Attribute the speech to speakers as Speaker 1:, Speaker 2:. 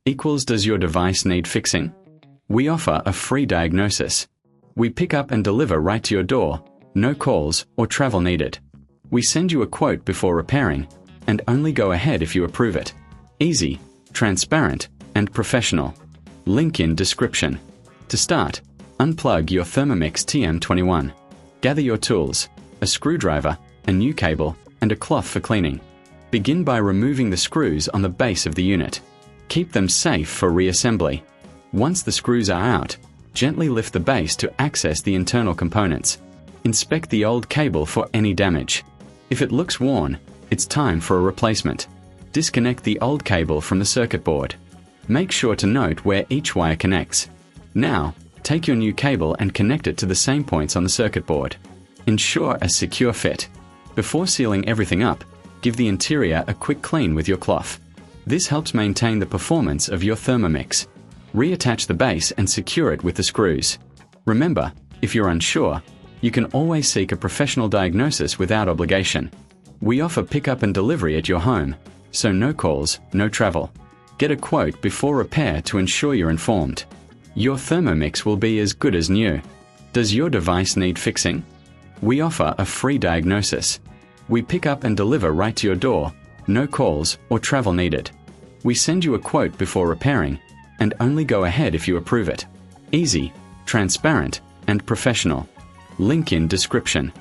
Speaker 1: equals does your device need fixing? We offer a free diagnosis. We pick up and deliver right to your door, no calls or travel needed. We send you a quote before repairing, and only go ahead if you approve it. Easy, transparent, and professional. Link in description. To start, unplug your Thermomix TM21. Gather your tools, a screwdriver, a new cable, and a cloth for cleaning. Begin by removing the screws on the base of the unit. Keep them safe for reassembly. Once the screws are out, gently lift the base to access the internal components. Inspect the old cable for any damage. If it looks worn, it's time for a replacement. Disconnect the old cable from the circuit board. Make sure to note where each wire connects. Now, take your new cable and connect it to the same points on the circuit board. Ensure a secure fit. Before sealing everything up, give the interior a quick clean with your cloth. This helps maintain the performance of your Thermomix. Reattach the base and secure it with the screws. Remember, if you're unsure, you can always seek a professional diagnosis without obligation. We offer pickup and delivery at your home, so no calls, no travel. Get a quote before repair to ensure you're informed. Your Thermomix will be as good as new. Does your device need fixing? We offer a free diagnosis. We pick up and deliver right to your door, no calls or travel needed. We send you a quote before repairing, and only go ahead if you approve it. Easy, transparent, and professional. Link in description.